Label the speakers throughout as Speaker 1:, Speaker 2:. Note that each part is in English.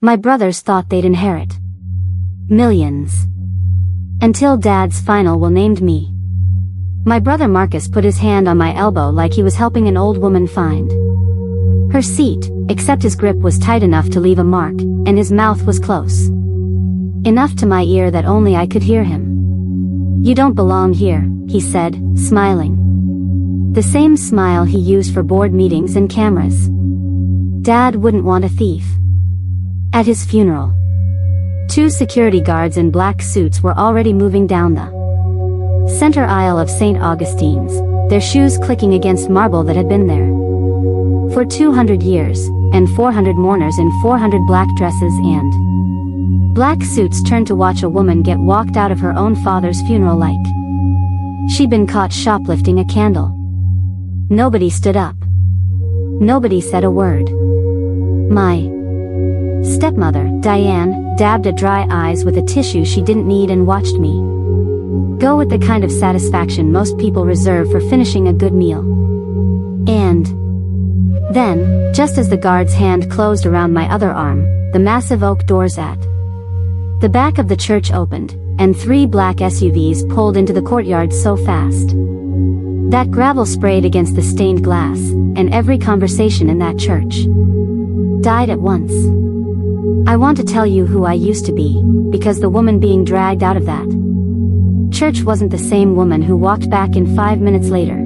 Speaker 1: My brothers thought they'd inherit millions. Until Dad's final will named me. My brother Marcus put his hand on my elbow like he was helping an old woman find her seat, except his grip was tight enough to leave a mark, and his mouth was close enough to my ear that only I could hear him. "You don't belong here," he said, smiling. The same smile he used for board meetings and cameras. Dad wouldn't want a thief at his funeral. 2 security guards in black suits were already moving down the center aisle of St. Augustine's, their shoes clicking against marble that had been there for 200 years, and 400 mourners in 400 black dresses and black suits turned to watch a woman get walked out of her own father's funeral like she'd been caught shoplifting a candle. Nobody stood up. Nobody said a word. My stepmother, Diane, dabbed at dry eyes with a tissue she didn't need and watched me go with the kind of satisfaction most people reserve for finishing a good meal. And then, just as the guard's hand closed around my other arm, the massive oak doors at the back of the church opened, and 3 black SUVs pulled into the courtyard so fast that gravel sprayed against the stained glass, and every conversation in that church died at once. I want to tell you who I used to be, because the woman being dragged out of that church wasn't the same woman who walked back in 5 minutes later.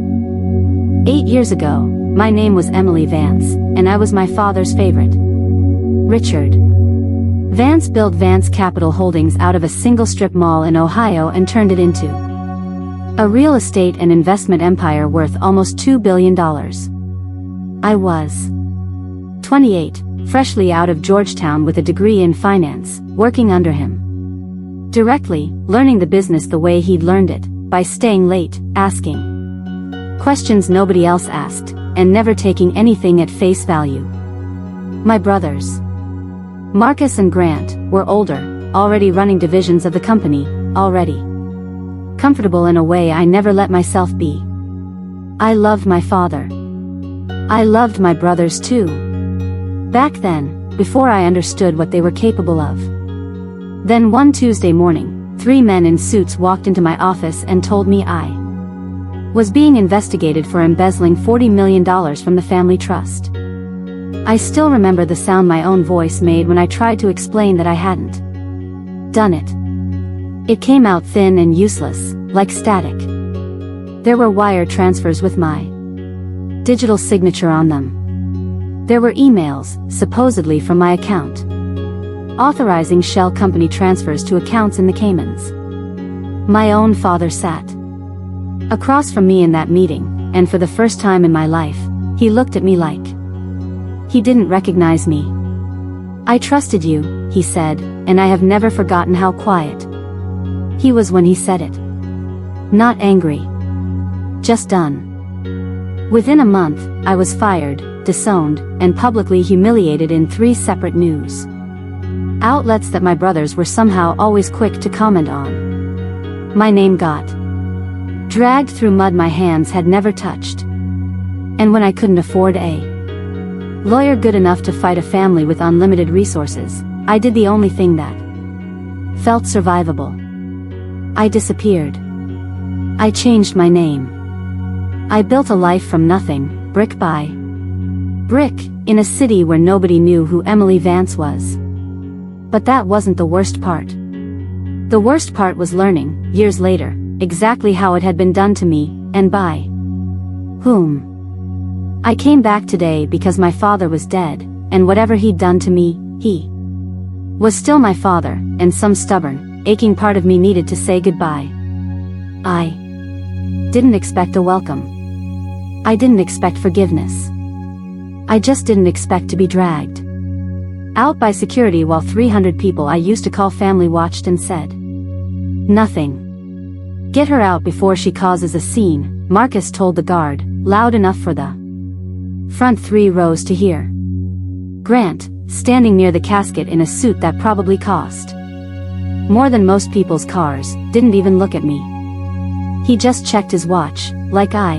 Speaker 1: 8 years ago, my name was Emily Vance, and I was my father's favorite. Richard Vance built Vance Capital Holdings out of a single strip mall in Ohio and turned it into a real estate and investment empire worth almost $2 billion. I was 28, freshly out of Georgetown with a degree in finance, working under him directly, learning the business the way he'd learned it, by staying late, asking questions nobody else asked, and never taking anything at face value. My brothers, Marcus and Grant, were older, already running divisions of the company, already comfortable in a way I never let myself be. I loved my father. I loved my brothers too. Back then, before I understood what they were capable of. Then one Tuesday morning, 3 men in suits walked into my office and told me I was being investigated for embezzling $40 million from the family trust. I still remember the sound my own voice made when I tried to explain that I hadn't done it. It came out thin and useless, like static. There were wire transfers with my digital signature on them. There were emails, supposedly from my account, authorizing shell company transfers to accounts in the Caymans. My own father sat across from me in that meeting, and for the first time in my life, he looked at me like he didn't recognize me. "I trusted you," he said, and I have never forgotten how quiet he was when he said it. Not angry. Just done. Within a month, I was fired, disowned, and publicly humiliated in 3 separate news outlets that my brothers were somehow always quick to comment on. My name got dragged through mud my hands had never touched. And when I couldn't afford a lawyer good enough to fight a family with unlimited resources, I did the only thing that felt survivable. I disappeared. I changed my name. I built a life from nothing, brick by brick, in a city where nobody knew who Emily Vance was. But that wasn't the worst part. The worst part was learning, years later, exactly how it had been done to me, and by whom. I came back today because my father was dead, and whatever he'd done to me, he was still my father, and some stubborn, aching part of me needed to say goodbye. I didn't expect a welcome. I didn't expect forgiveness. I just didn't expect to be dragged out by security while 300 people I used to call family watched and said nothing. "Get her out before she causes a scene," Marcus told the guard, loud enough for the front 3 rows to hear. Grant, standing near the casket in a suit that probably cost more than most people's cars, didn't even look at me. He just checked his watch, like I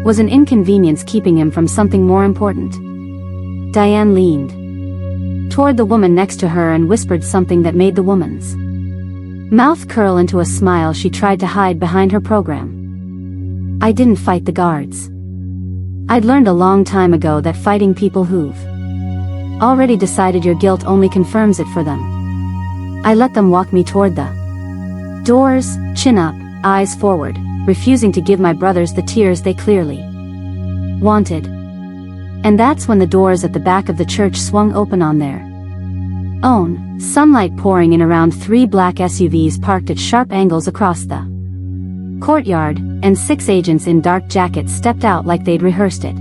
Speaker 1: was an inconvenience keeping him from something more important. Diane leaned toward the woman next to her and whispered something that made the woman's mouth curl into a smile she tried to hide behind her program. I didn't fight the guards. I'd learned a long time ago that fighting people who've already decided your guilt only confirms it for them. I let them walk me toward the doors, chin up, eyes forward, refusing to give my brothers the tears they clearly wanted. And that's when the doors at the back of the church swung open on their own, sunlight pouring in around 3 black SUVs parked at sharp angles across the courtyard, and 6 agents in dark jackets stepped out like they'd rehearsed it.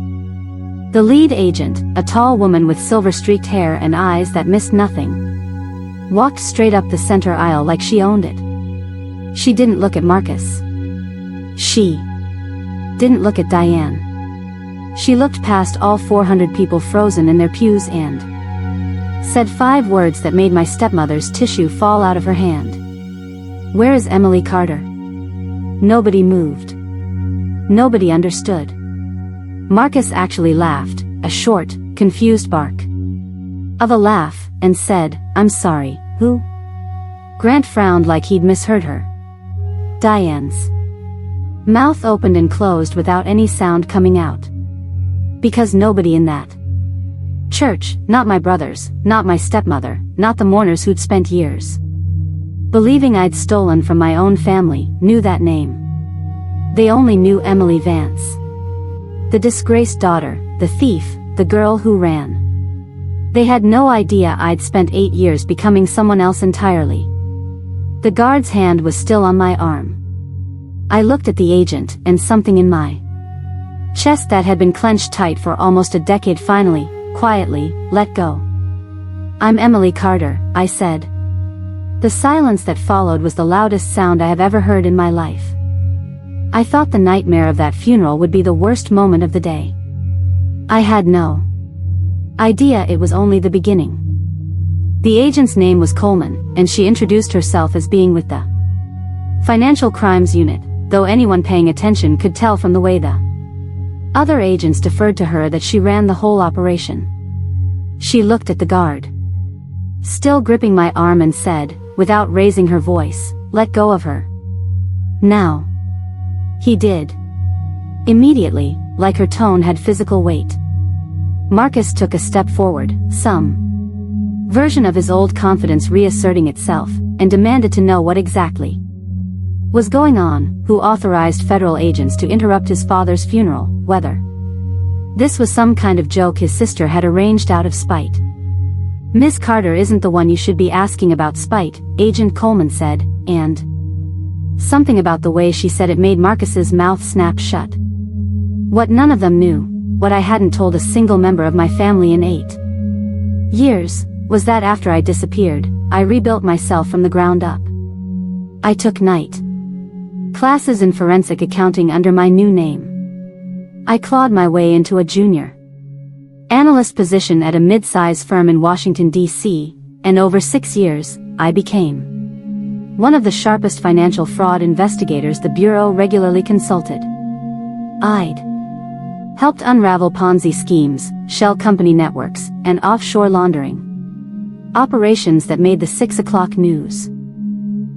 Speaker 1: The lead agent, a tall woman with silver-streaked hair and eyes that missed nothing, walked straight up the center aisle like she owned it. She didn't look at Marcus. She didn't look at Diane. She looked past all 400 people frozen in their pews and said 5 words that made my stepmother's tissue fall out of her hand. "Where is Emily Carter?" Nobody moved. Nobody understood. Marcus actually laughed, a short, confused bark of a laugh, and said, "I'm sorry, who?" Grant frowned like he'd misheard her. Diane's mouth opened and closed without any sound coming out. Because nobody in that church, not my brothers, not my stepmother, not the mourners who'd spent years believing I'd stolen from my own family, knew that name. They only knew Emily Vance. The disgraced daughter, the thief, the girl who ran. They had no idea I'd spent 8 years becoming someone else entirely. The guard's hand was still on my arm. I looked at the agent, and something in my chest that had been clenched tight for almost a decade finally, quietly, let go. "I'm Emily Carter," I said. The silence that followed was the loudest sound I have ever heard in my life. I thought the nightmare of that funeral would be the worst moment of the day. I had no idea it was only the beginning. The agent's name was Coleman, and she introduced herself as being with the Financial Crimes Unit, though anyone paying attention could tell from the way the other agents deferred to her that she ran the whole operation. She looked at the guard, still gripping my arm, and said, without raising her voice, "Let go of her." Now. He did. Immediately, like her tone had physical weight. Marcus took a step forward, some version of his old confidence reasserting itself, and demanded to know what exactly was going on, who authorized federal agents to interrupt his father's funeral, whether this was some kind of joke his sister had arranged out of spite. "Miss Carter isn't the one you should be asking about spite," Agent Coleman said, and something about the way she said it made Marcus's mouth snap shut. What none of them knew, what I hadn't told a single member of my family in 8 years, was that after I disappeared, I rebuilt myself from the ground up. I took night classes in forensic accounting under my new name. I clawed my way into a junior analyst position at a mid-size firm in Washington, D.C., and over 6 years, I became one of the sharpest financial fraud investigators the Bureau regularly consulted. I'd helped unravel Ponzi schemes, shell company networks, and offshore laundering operations that made the 6 o'clock news.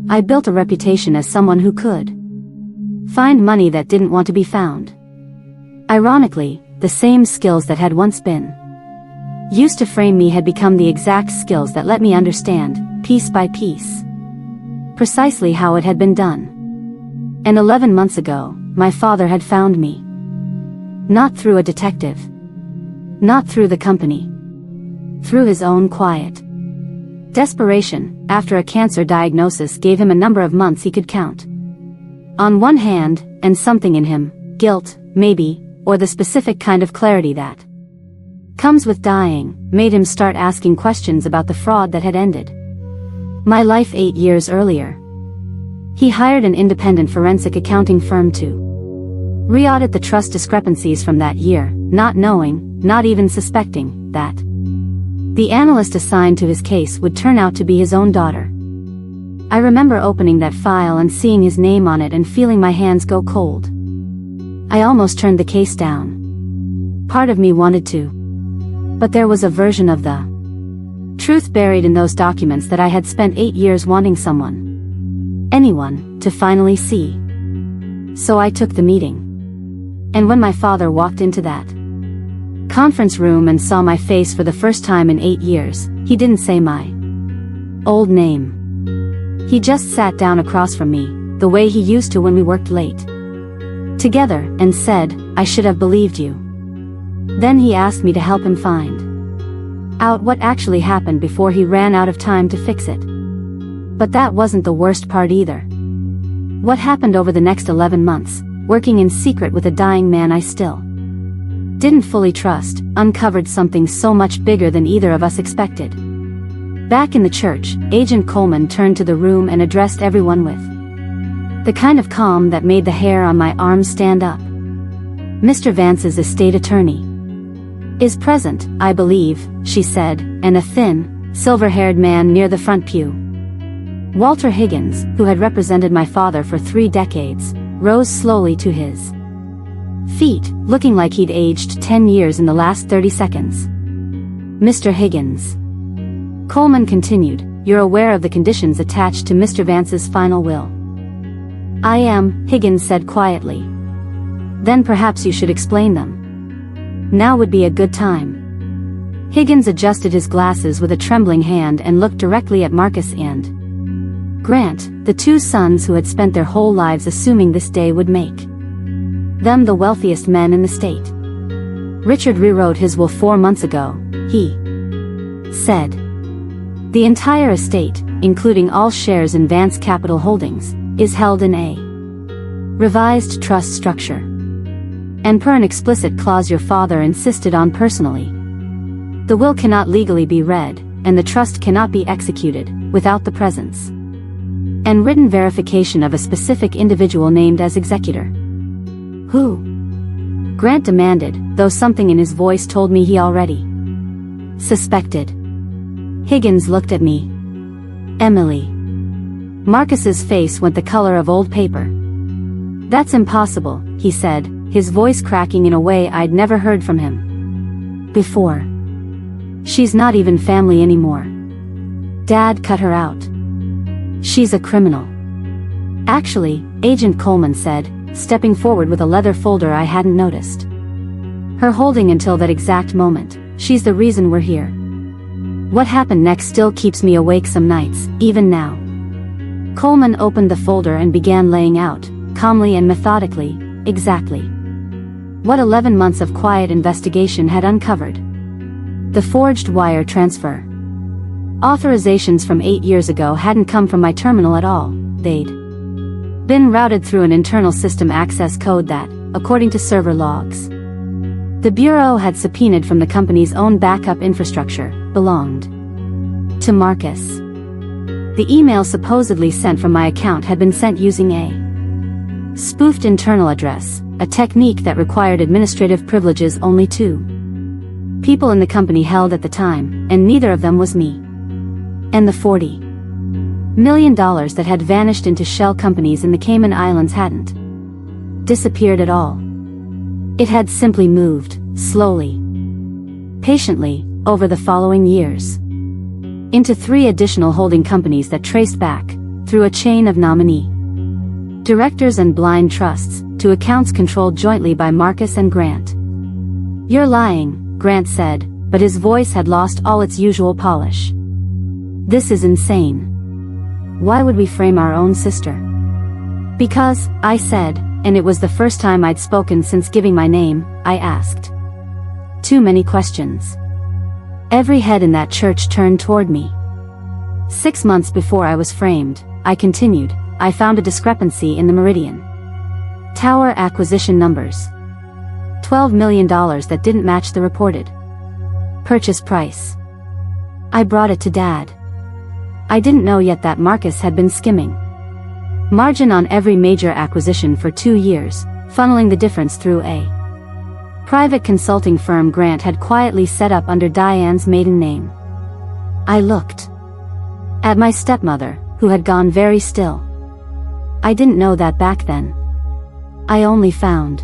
Speaker 1: I built a reputation as someone who could find money that didn't want to be found. Ironically, the same skills that had once been used to frame me had become the exact skills that let me understand, piece by piece, precisely how it had been done. And 11 months ago, my father had found me. Not through a detective. Not through the company. Through his own quiet desperation, after a cancer diagnosis gave him a number of months he could count on one hand, and something in him, guilt, maybe, or the specific kind of clarity that comes with dying, made him start asking questions about the fraud that had ended my life 8 years earlier. He hired an independent forensic accounting firm to re-audit the trust discrepancies from that year, not knowing, not even suspecting, that the analyst assigned to his case would turn out to be his own daughter. I remember opening that file and seeing his name on it and feeling my hands go cold. I almost turned the case down. Part of me wanted to. But there was a version of the Truth buried in those documents that I had spent 8 years wanting anyone, to finally see. So I took the meeting. And when my father walked into that conference room and saw my face for the first time in 8 years, he didn't say my old name. He just sat down across from me, the way he used to when we worked late together, and said, "I should have believed you." Then he asked me to help him find out what actually happened before he ran out of time to fix it. But that wasn't the worst part either. What happened over the next 11 months, working in secret with a dying man I still didn't fully trust, uncovered something so much bigger than either of us expected. Back in the church, Agent Coleman turned to the room and addressed everyone with the kind of calm that made the hair on my arms stand up. "Mr. Vance's estate attorney is present, I believe," she said, and a thin, silver-haired man near the front pew, Walter Higgins, who had represented my father for 3 decades, rose slowly to his feet, looking like he'd aged 10 years in the last 30 seconds. "Mr. Higgins," Coleman continued, "you're aware of the conditions attached to Mr. Vance's final will." "I am," Higgins said quietly. "Then perhaps you should explain them. Now would be a good time." Higgins adjusted his glasses with a trembling hand and looked directly at Marcus and Grant, the 2 sons who had spent their whole lives assuming this day would make them the wealthiest men in the state. "Richard rewrote his will 4 months ago," he said. "The entire estate, including all shares in Vance Capital Holdings, is held in a revised trust structure. And per an explicit clause your father insisted on personally, the will cannot legally be read, and the trust cannot be executed, without the presence and written verification of a specific individual named as executor." "Who?" Grant demanded, though something in his voice told me he already suspected. Higgins looked at me. "Emily." Marcus's face went the color of old paper. "That's impossible," he said, his voice cracking in a way I'd never heard from him before. "She's not even family anymore. Dad cut her out. She's a criminal." "Actually," Agent Coleman said, stepping forward with a leather folder I hadn't noticed her holding until that exact moment, "she's the reason we're here. What happened next still keeps me awake some nights, even now." Coleman opened the folder and began laying out, calmly and methodically, exactly what 11 months of quiet investigation had uncovered. The forged wire transfer authorizations from 8 years ago hadn't come from my terminal at all, they'd been routed through an internal system access code that, according to server logs, the Bureau had subpoenaed from the company's own backup infrastructure, belonged to Marcus. The email supposedly sent from my account had been sent using a spoofed internal address, a technique that required administrative privileges only 2 people in the company held at the time, and neither of them was me. And the $40 million that had vanished into shell companies in the Cayman Islands hadn't disappeared at all. It had simply moved, slowly, patiently, over the following years, into 3 additional holding companies that traced back, through a chain of nominee directors and blind trusts, to accounts controlled jointly by Marcus and Grant. "You're lying," Grant said, but his voice had lost all its usual polish. "This is insane. Why would we frame our own sister?" "Because," I said, and it was the first time I'd spoken since giving my name, I asked too many questions. Every head in that church turned toward me. 6 months before I was framed, I continued, I found a discrepancy in the Meridian Tower acquisition numbers. $12 million that didn't match the reported purchase price. I brought it to Dad. I didn't know yet that Marcus had been skimming margin on every major acquisition for 2 years, funneling the difference through a private consulting firm Grant had quietly set up under Diane's maiden name. I looked at my stepmother, who had gone very still. I didn't know that back then. I only found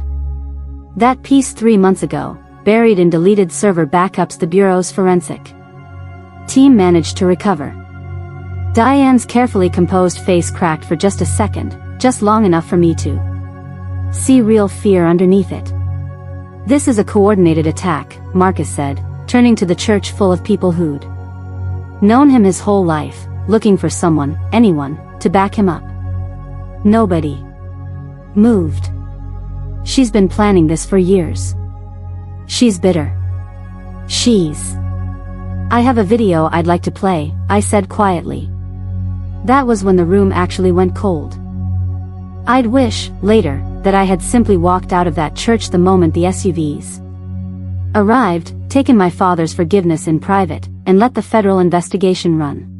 Speaker 1: that piece 3 months ago, buried in deleted server backups the Bureau's forensic Team managed to recover. Diane's carefully composed face cracked for just a second, just long enough for me to see real fear underneath it. This is a coordinated attack, Marcus said, turning to the church full of people who'd known him his whole life, looking for someone, anyone, to back him up. Nobody moved. She's been planning this for years. She's bitter. I have a video I'd like to play, I said quietly. That was when the room actually went cold. I'd wish, later, that I had simply walked out of that church the moment the SUVs arrived, taken my father's forgiveness in private, and let the federal investigation run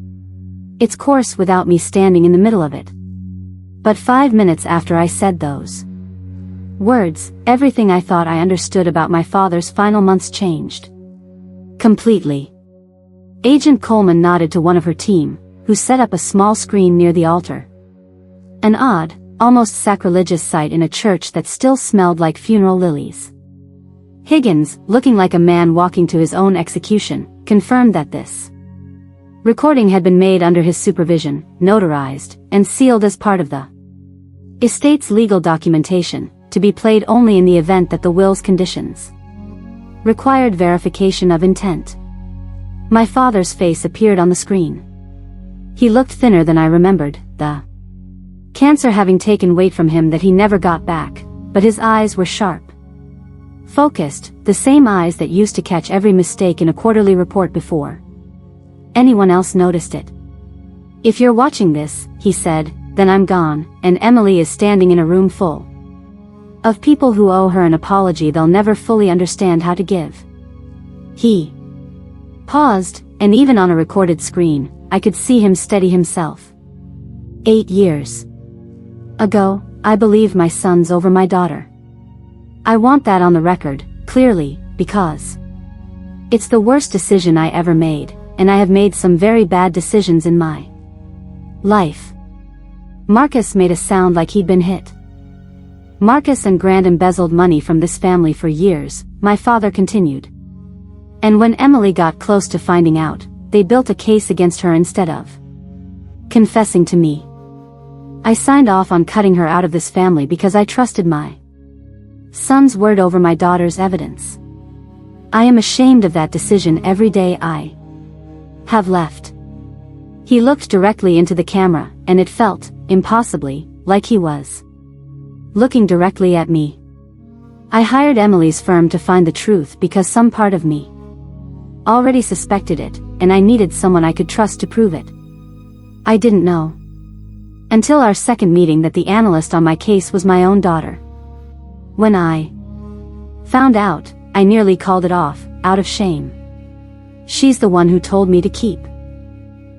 Speaker 1: its course without me standing in the middle of it. But 5 minutes after I said those words, everything I thought I understood about my father's final months changed completely. Agent Coleman nodded to one of her team, who set up a small screen near the altar. An odd, almost sacrilegious sight in a church that still smelled like funeral lilies. Higgins, looking like a man walking to his own execution, confirmed that this recording had been made under his supervision, notarized, and sealed as part of the estate's legal documentation, to be played only in the event that the will's conditions required verification of intent. My father's face appeared on the screen. He looked thinner than I remembered, the cancer having taken weight from him that he never got back, but his eyes were sharp. Focused, the same eyes that used to catch every mistake in a quarterly report before anyone else noticed it. If you're watching this, he said, then I'm gone, and Emily is standing in a room full of people who owe her an apology they'll never fully understand how to give. He paused, and even on a recorded screen, I could see him steady himself. 8 years ago, I believed my sons over my daughter. I want that on the record, clearly, because it's the worst decision I ever made, and I have made some very bad decisions in my life. Marcus made a sound like he'd been hit. Marcus and Grant embezzled money from this family for years, my father continued. And when Emily got close to finding out, they built a case against her instead of confessing to me. I signed off on cutting her out of this family because I trusted my son's word over my daughter's evidence. I am ashamed of that decision every day I have left. He looked directly into the camera, and it felt, impossibly, like he was looking directly at me. I hired Emily's firm to find the truth because some part of me already suspected it, and I needed someone I could trust to prove it. I didn't know until our second meeting that the analyst on my case was my own daughter. When I found out, I nearly called it off, out of shame. She's the one who told me to keep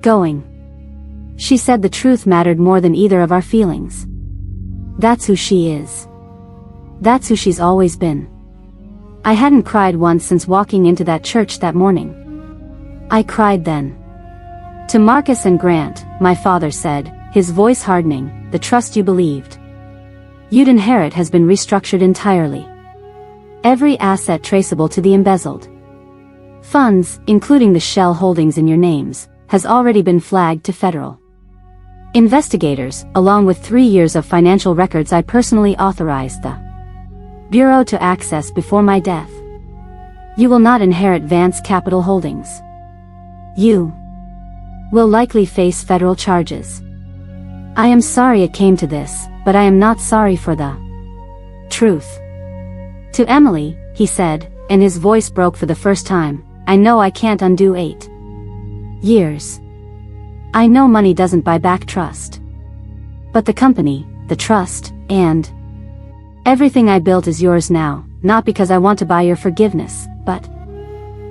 Speaker 1: going. She said the truth mattered more than either of our feelings. That's who she is. That's who she's always been. I hadn't cried once since walking into that church that morning. I cried then. To Marcus and Grant, my father said, his voice hardening, the trust you believed you'd inherit has been restructured entirely. Every asset traceable to the embezzled funds, including the shell holdings in your names, has already been flagged to federal investigators, along with 3 years of financial records I personally authorized the Bureau to access before my death. You will not inherit Vance Capital Holdings. You will likely face federal charges. I am sorry it came to this, but I am not sorry for the truth. To Emily, he said, and his voice broke for the first time, I know I can't undo 8 years. I know money doesn't buy back trust. But the company, the trust, and everything I built is yours now, not because I want to buy your forgiveness, but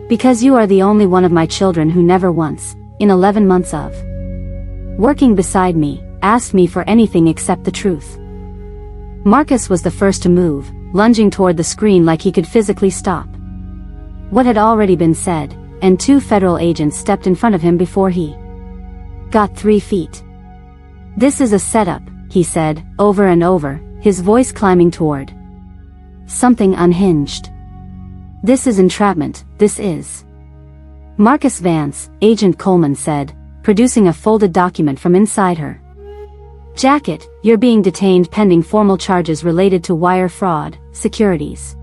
Speaker 1: because you are the only one of my children who never once, in 11 months of working beside me, asked me for anything except the truth. Marcus was the first to move, lunging toward the screen like he could physically stop what had already been said, and 2 federal agents stepped in front of him before he got 3 feet. This is a setup, he said, over and over, his voice climbing toward something unhinged. This is entrapment, this is Marcus Vance, Agent Coleman said, producing a folded document from inside her jacket. You're being detained pending formal charges related to wire fraud, securities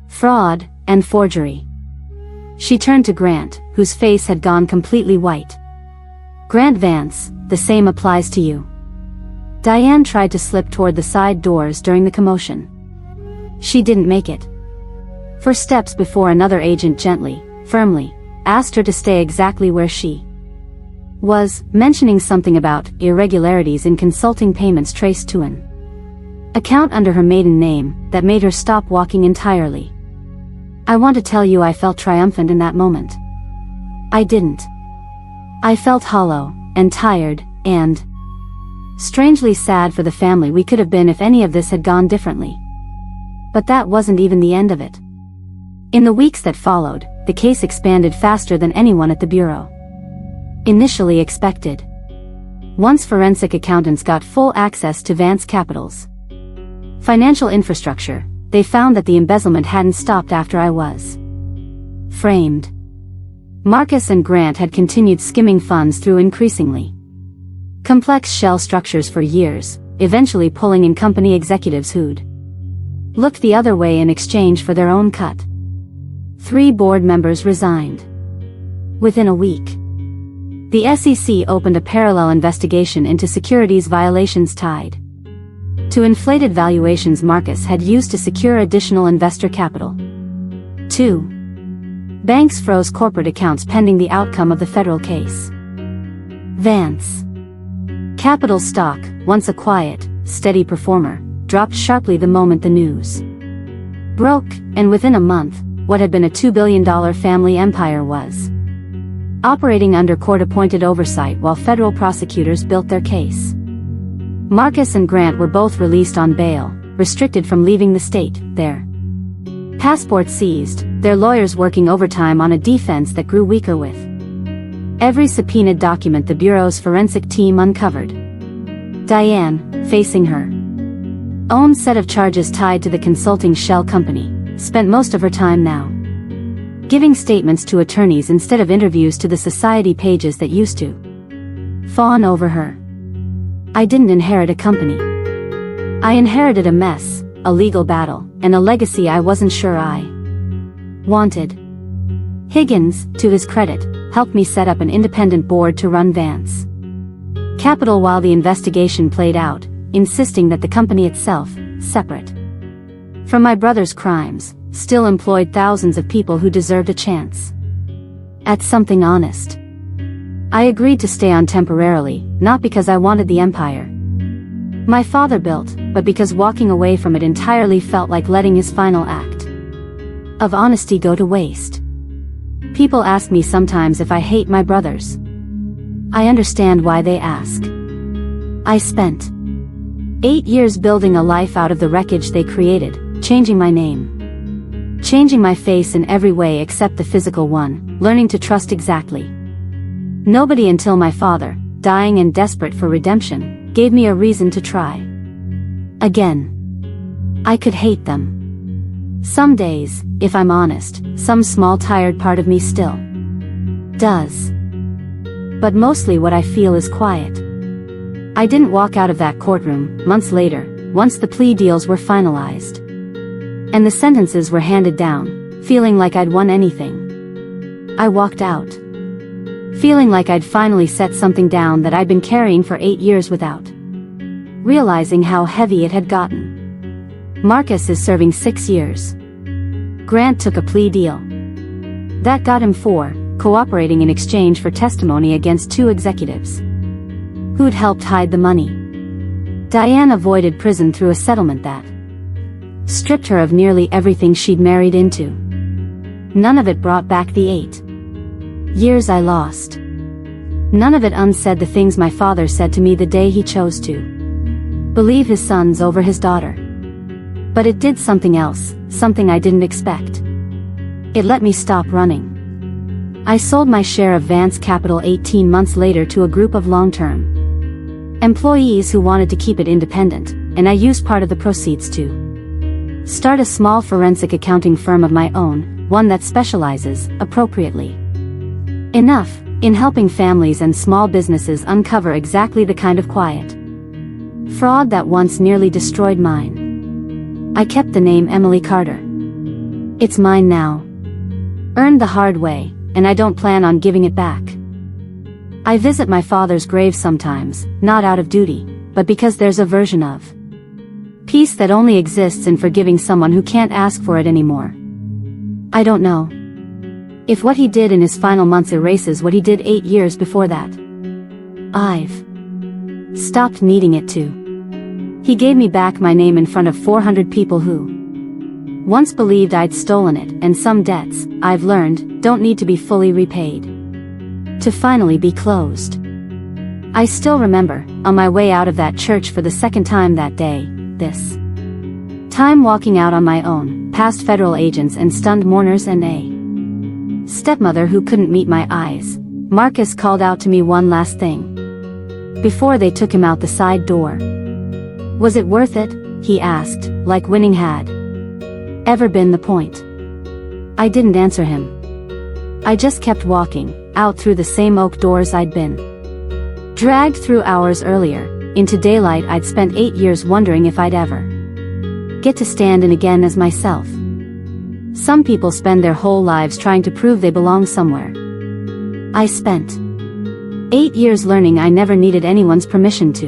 Speaker 1: fraud, and forgery. She turned to Grant, whose face had gone completely white. Grant Vance, the same applies to you. Diane tried to slip toward the side doors during the commotion. She didn't make it. 4 steps before another agent gently, firmly, asked her to stay exactly where she was, mentioning something about irregularities in consulting payments traced to an account under her maiden name that made her stop walking entirely. I want to tell you I felt triumphant in that moment. I didn't. I felt hollow, and tired, and strangely sad for the family we could have been if any of this had gone differently. But that wasn't even the end of it. In the weeks that followed, the case expanded faster than anyone at the Bureau initially expected. Once forensic accountants got full access to Vance Capital's financial infrastructure, they found that the embezzlement hadn't stopped after I was framed. Marcus and Grant had continued skimming funds through increasingly complex shell structures for years, eventually pulling in company executives who'd looked the other way in exchange for their own cut. 3 board members resigned. Within a week, the SEC opened a parallel investigation into securities violations tied to inflated valuations Marcus had used to secure additional investor capital. 2. Banks froze corporate accounts pending the outcome of the federal case. Vance Capital stock, once a quiet, steady performer, dropped sharply the moment the news broke, and within a month, what had been a $2 billion family empire was operating under court-appointed oversight while federal prosecutors built their case. Marcus and Grant were both released on bail, restricted from leaving the state, their passports seized, their lawyers working overtime on a defense that grew weaker with every subpoenaed document the Bureau's forensic team uncovered. Diane, facing her own set of charges tied to the consulting shell company, spent most of her time now giving statements to attorneys instead of interviews to the society pages that used to fawn over her. I didn't inherit a company. I inherited a mess, a legal battle, and a legacy I wasn't sure I wanted. Higgins, to his credit, helped me set up an independent board to run Vance Capital while the investigation played out, insisting that the company itself, separate from my brother's crimes, still employed thousands of people who deserved a chance at something honest. I agreed to stay on temporarily, not because I wanted the empire my father built, but because walking away from it entirely felt like letting his final act of honesty go to waste. People ask me sometimes if I hate my brothers. I understand why they ask. I spent 8 years building a life out of the wreckage they created, changing my name, changing my face in every way except the physical one, learning to trust exactly nobody until my father, dying and desperate for redemption, gave me a reason to try again. I could hate them. Some days, if I'm honest, some small tired part of me still does. But mostly what I feel is quiet. I didn't walk out of that courtroom, months later, once the plea deals were finalized and the sentences were handed down, feeling like I'd won anything. I walked out, feeling like I'd finally set something down that I'd been carrying for 8 years without realizing how heavy it had gotten. Marcus is serving 6 years. Grant took a plea deal. That got him 4, cooperating in exchange for testimony against 2 executives who'd helped hide the money. Diane avoided prison through a settlement that stripped her of nearly everything she'd married into. None of it brought back the 8 years I lost. None of it unsaid the things my father said to me the day he chose to believe his sons over his daughter. But it did something else, something I didn't expect. It let me stop running. I sold my share of Vance Capital 18 months later to a group of long-term employees who wanted to keep it independent, and I used part of the proceeds to start a small forensic accounting firm of my own, one that specializes, appropriately, Enough, in helping families and small businesses uncover exactly the kind of quiet fraud that once nearly destroyed mine. I kept the name Emily Carter. It's mine now. Earned the hard way, and I don't plan on giving it back. I visit my father's grave sometimes, not out of duty, but because there's a version of peace that only exists in forgiving someone who can't ask for it anymore. I don't know if what he did in his final months erases what he did 8 years before that. I've stopped needing it to. He gave me back my name in front of 400 people who once believed I'd stolen it, and some debts, I've learned, don't need to be fully repaid to finally be closed. I still remember, on my way out of that church for the second time that day, this time walking out on my own, past federal agents and stunned mourners and a stepmother who couldn't meet my eyes. Marcus called out to me one last thing before they took him out the side door. Was it worth it? He asked, like winning had ever been the point. I didn't answer him. I just kept walking, out through the same oak doors I'd been dragged through hours earlier, into daylight I'd spent 8 years wondering if I'd ever get to stand in again as myself. Some people spend their whole lives trying to prove they belong somewhere. I spent 8 years learning I never needed anyone's permission to.